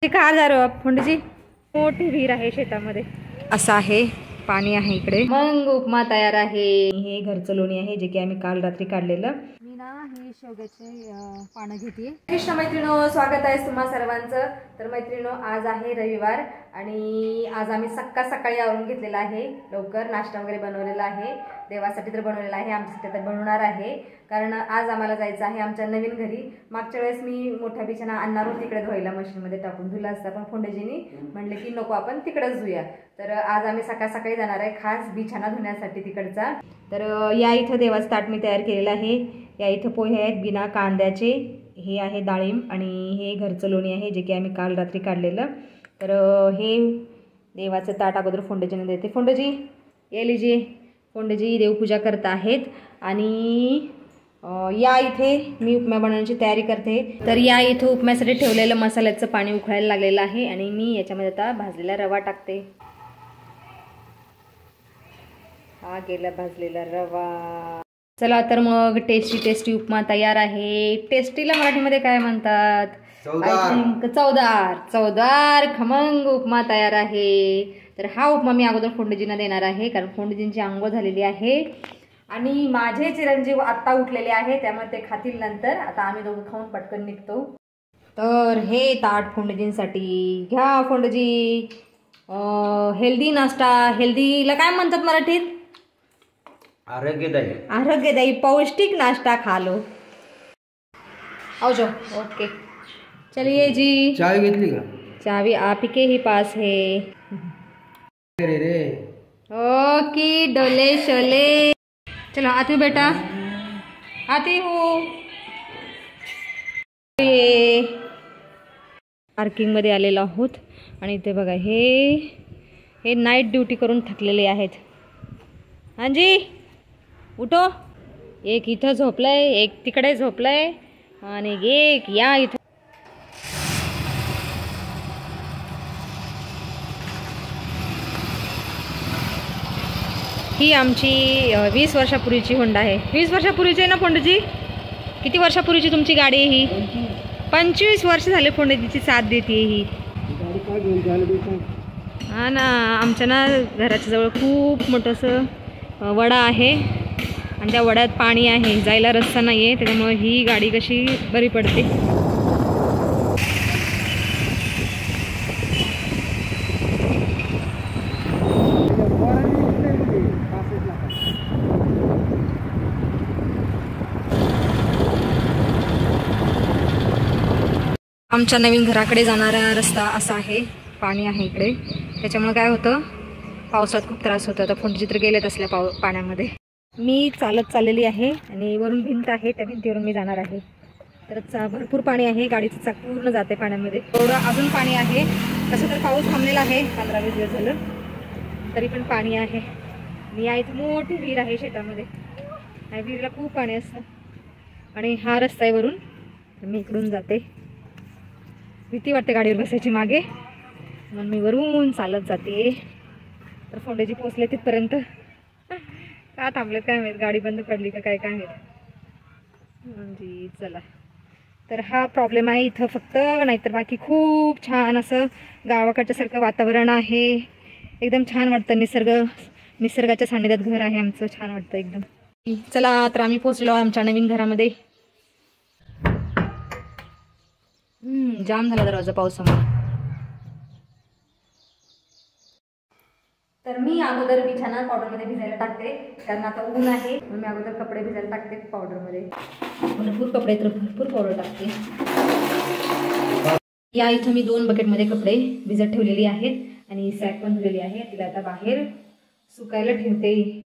कहा जा रहे हो आप? फोंडजी मोठी विहीर आहे शेतामध्ये, असं आहे, पाणी आहे इकडे. मग उपमा तयार आहे. हे घरचं लोणी आहे जे की आम्ही काल रात्री काढलेलं. मी ना ही शेवग्याचे पानं घेते. कृष्ण मैत्रिणो, स्वागत आहे तुम्हा सर्वांचं. तर मैत्रिणो, आज आहे रविवार आणि आज आम्ही सकाळी आवरून घेतलेला आहे. लवकर नाश्ता वगैरे बनवलेला आहे, देवासाठी तर बनवलेला आहे, आमच्यासाठी तर बनवणार आहे. कारण आज आम्हाला जायचं आहे आमच्या नवीन घरी. मागच्या वेळेस मी मोठा बिछाना आणणार होते तिकडे धुवायला, मशीनमध्ये टाकून धुला असता, पण फोंडेजीनी म्हणले की नको आपण तिकडेच धुया. तर आज आम्ही सकाळी जाणार आहे खास बिछाना धुण्यासाठी तिकडचा. तर या इथं देवाचं ताट मी तयार केलेलं आहे. या इथं पोहे आहेत बिना कांद्याचे, हे आहे डाळिंब आणि हे घरचं लोणी आहे जे की आम्ही काल रात्री काढलेलं. तर हे देवाचं ताट अगोदर फोंडेजीने देते. फोंडेजी ये लीजिए. फोंडेजी देवपूजा करत आहेत आणि या इथे मी उपमा बनवण्याची तयारी करते. तर या इथे उपम्यासाठी ठेवलेलं मसाल्याचं पाणी उकळायला लागलेलं आहे आणि मी याच्यामध्ये आता भाजलेला रवा टाकते. हा गेला भाजलेला रवा. चला तर मग टेस्टी उपमा तयार आहे. टेस्टीला मराठीमध्ये काय म्हणतात? चवदार खमंग उपमा तयार आहे. तर हा उपमा मी अगोदर फोंडेजींना देणार आहे कारण फोंडेजींची आंघोळ झालेली आहे आणि माझे चिरंजीव आत्ता उठलेले आहे, त्यामुळे ते खातील नंतर. आता आम्ही दोघं खाऊन पटकन निघतो. तर हे ताट फोंडेजींसाठी घ्या. फोंडेजी हेल्दी नाश्ता, हेल्दीला काय म्हणतात मराठीत? आरोग्यदायी पौष्टिक नाश्ता खा लो. आओ जाओ. ओके चलिए जी. चाय घेतली का? चावी आप के ही पास है. ओके डोले शोले. चलो आती हूँ बेटा, आती हूँ. पार्किंगमध्ये आलेलो आहोत आणि इथे बघा हे नाईट ड्युटी करून थकलेले आहेत. हांजी उठो. एक इथं झोपलाय, एक तिकडे झोपलाय आणि एक या इथं. ही आमची 20 वर्षापूर्वीची होंडा आहे. 20 वर्षापूर्वीची आहे ना फोंडेजी? किती वर्षापूर्वीची तुमची गाडी आहे ही? 25 वर्ष झाले फोंडेजीची साथ देते ही. हा ना, आमच्या ना घराच्या जवळ खूप मोठं असं वडा आहे आणि त्या वड्यात पाणी आहे, जायला रस्ता नाही आहे, त्याच्यामुळे ही गाडी कशी बरी पडते. आमच्या नवीन घराकडे जाणारा रस्ता असा आहे, पाणी आहे इकडे, त्याच्यामुळे काय होतं पावसात खूप त्रास होतो. आता फोंडेजी तर गेलेत असल्या पाण्यामध्ये. मी चाललेली आहे आणि वरून भिंत आहे, त्या भिंतीवरून मी जाणार आहे. तर भरपूर पाणी आहे, गाडीचं चाक पूर्ण जाते पाण्यामध्ये, एवढं अजून पाणी आहे. तसं तर पाऊस थांबलेला आहे 15-20 दिवस झालं, तरी पण पाणी आहे. मी या इथे मोठी विहीर आहे शेतामध्ये, या विहिरीला खूप पाणी असतं आणि हा रस्ता आहे वरून, तर मी इकडून जाते. भीती वाटते गाडीवर बसायची मागे, म्हणून मी वरून चालत जाते. तर फोंडेजी पोचले तिथपर्यंत. का थांबलेत काय माहीत, गाडी बंद पडली का काय माहीत. म्हणजे चला, तर हा प्रॉब्लेम आहे इथं फक्त, नाहीतर बाकी खूप छान असं गावाकडच्या सारखं वातावरण आहे. एकदम छान वाटतं, निसर्गाच्या सानिध्यात घर आहे आमचं, छान वाटतं एकदम. चला तर आम्ही पोचलो आमच्या नवीन घरामध्ये. जाम झाला दरवाजा पावसामुळे. तर मी अगोदर बिछाना पावडरमध्ये भिजायला टाकते, कारण आता ऊन आहे, म्हणून मी अगोदर कपडे भिजायला टाकते पावडरमध्ये. भरपूर कपडे तर भरपूर पावडर टाकते. या इथं मी 2 बकेटमध्ये कपडे भिजत ठेवलेली आहेत आणि सॅक पण धुलेली आहे. तिला आता बाहेर सुकायला ठेवते.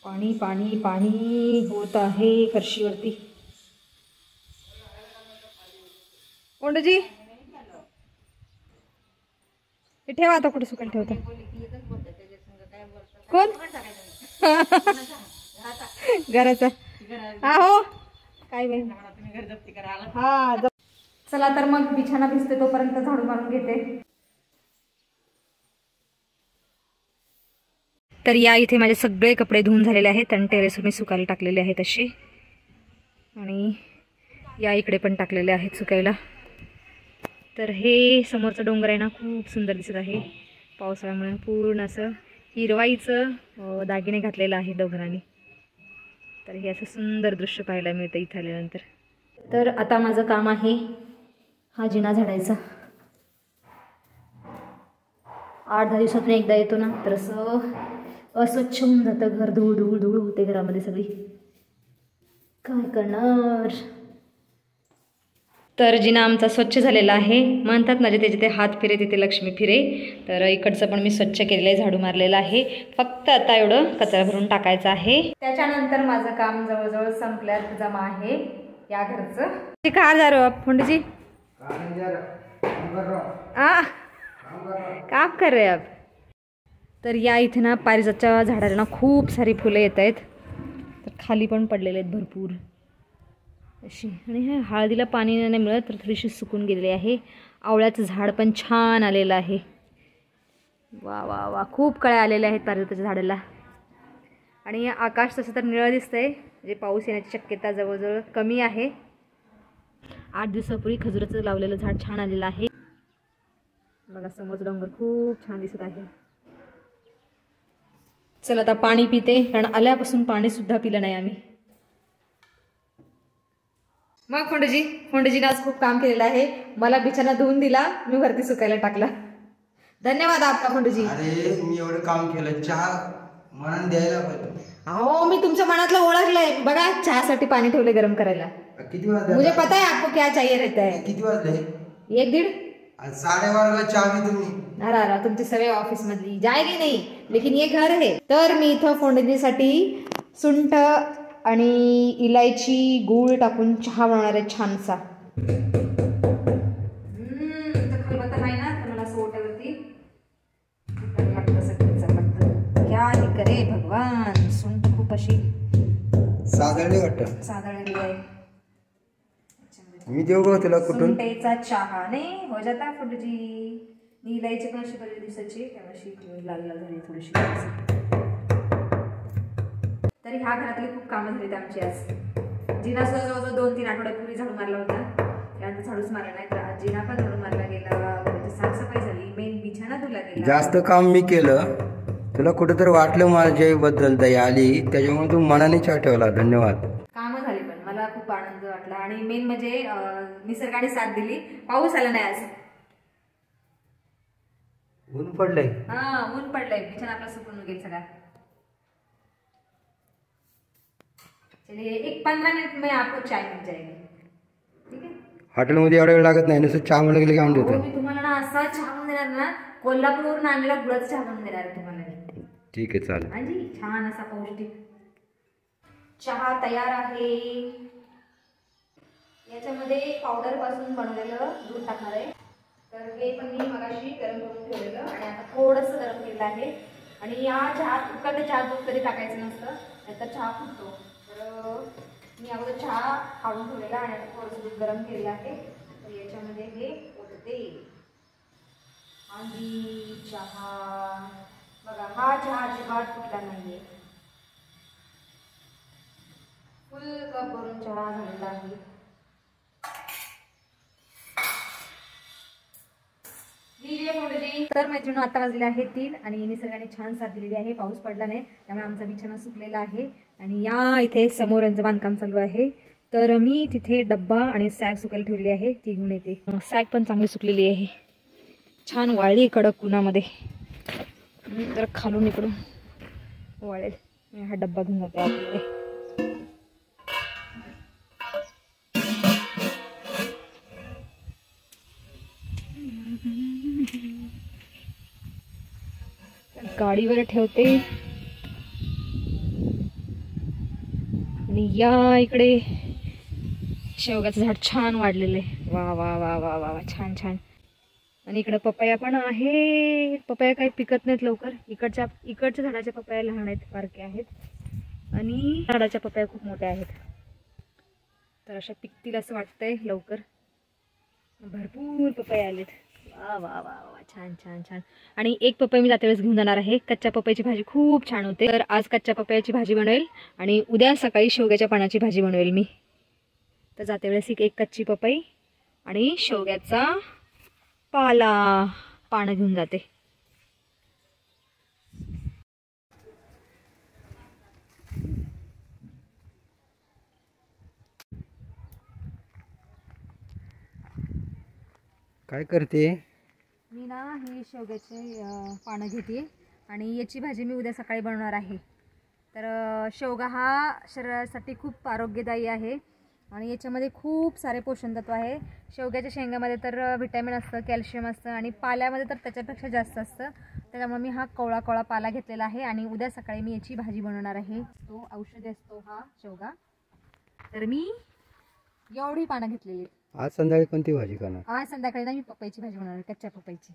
पाणी पाणी पाणी होत आहे फरशीवरती. फोंडेजी हे ठेवा आता, कुठे सुकायला ठेवता? कोण? घराचा. हा हो काय बाई, हा. चला तर मग बिछाना भिजते तोपर्यंत झाडू मारून घेते. तर या इथे माझे सगळे कपडे धुवून झालेले आहेत आणि टेरेसवर मी सुकायला टाकलेले आहेत असे. आणि या इकडे पण टाकलेले आहेत सुकायला. तर हे समोरचा डोंगर आहे ना, खूप सुंदर दिसत आहे. पावसाळ्यामुळे पूर्ण असं हिरवाईचं दागिने घातलेलं आहे डोंगराने. तर हे असं सुंदर दृश्य पाहायला मिळतं इथं आल्यानंतर. तर आता माझं काम आहे हा जिना झाडायचा. 8-10 दिवसातून एकदा येतो ना, तर असं अस्वच्छ होऊन जातं घर. धूळ धूळ धूळ होते घरामध्ये सगळी. काय करणार. तर जिना आमचा स्वच्छ झालेला आहे. म्हणतात ना, जिथे जिथे हात फिरे तिथे लक्ष्मी फिरे. तर इकडचं पण मी स्वच्छ केलेलं आहे, झाडू मारलेलं आहे. फक्त आता एवढं कचरा भरून टाकायचं आहे. त्याच्यानंतर माझं काम जवळजवळ संपल्यात जमा आहे या घरचं. कहा जा रहे हो आप फोंडी जी? काम कर रहे आप? तर या इथे ना पारिजातच्या झाडाला ना खूप सारी फुलं येत आहेत. तर खाली पण पडलेले आहेत भरपूर अशी. आणि हे हळदीला पाणी नाही मिळत तर थोडीशी सुकून गेलेली आहे. आवळ्याचं झाड पण छान आलेलं आहे. वा वा वा, खूप कळ्या आलेल्या आहेत पारिजाताच्या झाडाला. आणि आकाश तसं तर निळं दिसतंय, म्हणजे पाऊस येण्याची शक्यता जवळजवळ कमी आहे. 8 दिवसापूर्वी खजुराचं लावलेलं झाड छान आलेलं आहे. बघा समोरचं डोंगर खूप छान दिसत आहे. चल आता पाणी पिते, कारण आल्यापासून पाणी सुद्धा पिलं नाही आम्ही. मग फोंडजीने आज खूप काम केलेलं आहे. मला बिछाना धुवून दिला, मी वरती सुकायला टाकला. धन्यवाद आपका फोंडजी. अरे मी एवढं काम केलं, चहा मनाने द्यायला पाहिजे. अहो मी तुमच्या मनातलं ओळखलंय. बघा चहासाठी पाणी ठेवले गरम करायला. किती वाजले? मुझे पता है आपको क्या चाहिए रहता है. किती वाजले? 1-1:30. 12:30ला चहा मी तुम्ही. अरे तुमची सवय ऑफिस मधली जायगी नाही, लेकिन ये घर है. तर मी इथं फोंडणीसाठी सुंठ आणि इलायची गूळ टाकून चहा बनवणार आहे छानसा. खलबत्ता नाही ना, तर मला असं ओट्यावरती क्या हे करे भगवान. सुंठ खूप अशी साधारण वाटतं. साधारण आहे. मी देऊ का तुला कुठून? सुंठेचा चहा नाही हो जाता फोंडजी. इलायची पण अशी बऱ्याच दिवसाची, त्यामुळे लाल लाल झाली थोडीशी. तरी ह्या घरातली खूप कामं झालीत आमची आज. जिना सुद्धा जवळजवळ 2-3 आठवड्यापूर्वी झाडू मारला होता, त्यानंतर झाडूच मारला नाही. तर आज जिना पण झाडू मारला गेला, साफसफाई झाली, मेन बिछाना धुला गेला. जास्त काम मी केलं, तुला कुठेतरी वाटलं माझ्याबद्दल दया आली, त्याच्यामुळे तू मनाने चहा ठेवला. धन्यवाद. कामं झाली पण मला खूप आनंद वाटला. आणि मेन म्हणजे निसर्गाने साथ दिली. पाऊस आला नाही आज. ऊन पडलंय. हा ऊन पडलंय, बिछाना आपला सुकून गेल सगळा. चलिए 15 मिनट में आपको चाय मिल जाएगी. ठीक है. हॉटेलमध्ये एवढा वेळ लागत नाही, नुसतं चहा म्हणलं की आणून देतो. मी तुम्हाला ना असा चहा बनवून देणार ना, कोल्हापूरवरून आणलेला गुळाचा चहा बनवून देणार आहे तुम्हाला. ठीक आहे चालेल. ਹਾਂਜੀ छान असा पौष्टिक चहा तयार आहे. याच्यामध्ये पावडर पासून बनवलेलं दूध टाकणार आहे. तर हे पण मी मगाशी गरम करून ठेवलेलं आणि आता थोडंसं गरम केलेलं आहे. आणि या चहा उकळत्या चहा दूध कधी टाकायचं नसतं, नाहीतर चहा फुटतो. तर मी अगोदर चहा काढून ठेवलेला आणि आता थोडंसं दूध गरम केलेलं आहे. तर याच्यामध्ये हे ओतते. आणि चहा बघा, हा चहा अजिबात फुटला नाहीये. फुल कप भरून चहा झालेला आहे. तर मैत्रिणी आता वाजले आहे 3 आणि निसर्गाने छान साथ दिलेली आहे. पाऊस पडला नाही, त्यामुळे आमचा बिछाना सुकलेला आहे. आणि या इथे समोर यांचं बांधकाम चालू आहे. तर मी तिथे डब्बा आणि सॅग सुकायला ठेवली आहे, ती घेऊन येते. सॅग पण चांगली सुकलेली आहे, छान वाळली कडक उन्हामध्ये. तर खालून इकडून वाळेल. हा डब्बा घेऊन जाते आतमध्ये. गाडीवर ठेवते. आणि या इकडे शेवग्याचं झाड छान वाढलेलं आहे. वा वा वा वा वा छान छान. आणि इकडे पपया पण आहे. पपया काही पिकत नाहीत लवकर. इकडच्या झाडाच्या पपया लहान आहेत, बारके आहेत. आणि झाडाच्या पपया खूप मोठ्या आहेत. तर अशा पिकतील असं वाटतंय लवकर. भरपूर पपया आलेत. वा वा वा वा छान छान छान. आणि एक पपई मी जाते वेळेस घेऊन जाणार आहे. कच्च्या पपईची भाजी खूप छान होते. तर आज कच्च्या पपयाची भाजी बनवेल आणि उद्या सकाळी शेवग्याच्या पानाची भाजी बनवेल मी. तर जाते वेळेस एक कच्ची पपई आणि शेवग्याचा पानं घेऊन जाते. काय करते? मी ना ही शेवग्याचे पानं घेते आणि याची भाजी मी उद्या सकाळी बनवणार आहे. तर शेवगा हा शरीरासाठी खूप आरोग्यदायी आहे आणि याच्यामध्ये खूप सारे पोषण तत्व आहे. शेवग्याच्या शेंगामध्ये तर व्हिटॅमिन असतं, कॅल्शियम असतं आणि पाल्यामध्ये तर त्याच्यापेक्षा जास्त असतं. त्याच्यामुळे मी हा कोवळा पाला घेतलेला आहे आणि उद्या सकाळी मी याची भाजी बनवणार आहे. तो औषधी असतो हा शेवगा. तर मी एवढी पानं घेतलेली. आज संध्याकाळी कोणती भाजी करणार? आज संध्याकाळी ना मी पपईची भाजी बनवणार, कच्च्या पपईची.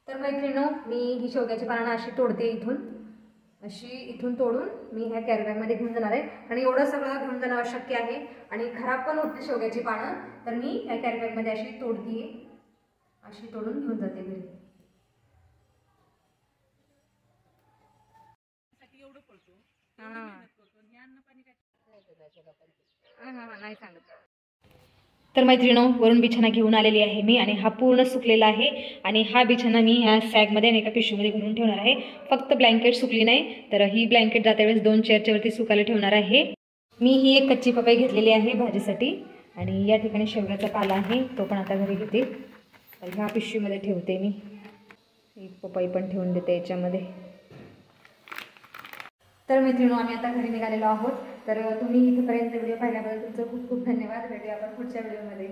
तर मैत्रिणींनो, मी ही शेवग्याची पानं अशी तोडते इथून तोडून मी ह्या कॅरीबॅगमध्ये घेऊन जाणार आहे. आणि एवढं सगळं घेऊन जाणं अशक्य आहे आणि खराब पण होते शेवग्याची पानं. तर मी ह्या कॅरीबॅगमध्ये अशी तोडून घेऊन जाते घरी. नाही सांगत. तर मैत्रिणींनो, वरून बिछाना घेऊन आलेली आहे मी आणि हा पूर्ण सुकलेला आहे. आणि हा बिछाना मी ह्या सॅगमध्ये आणि एका पिशवीमध्ये भरून ठेवणार आहे. फक्त ब्लँकेट सुकली नाही, तर ही ब्लँकेट जात्या वेळेस 2 चेअरच्या वरती सुकायला ठेवणार आहे. मी ही एक कच्ची पपई घेतलेली आहे भाजीसाठी आणि या ठिकाणी शेवग्याचा पाला आहे, तो पण आता घरी घेते. तर ह्या पिशवीमध्ये ठेवते मी. एक पपई पण ठेवून देते याच्यामध्ये. तर मैत्रिणींनो, आम्ही आता घरी निघालेलो आहोत. तर तुम्ही इथपर्यंत व्हिडिओ पाहिल्याबद्दल तुमचं खूप खूप धन्यवाद. भेटूया आपण पुढच्या व्हिडिओमध्ये.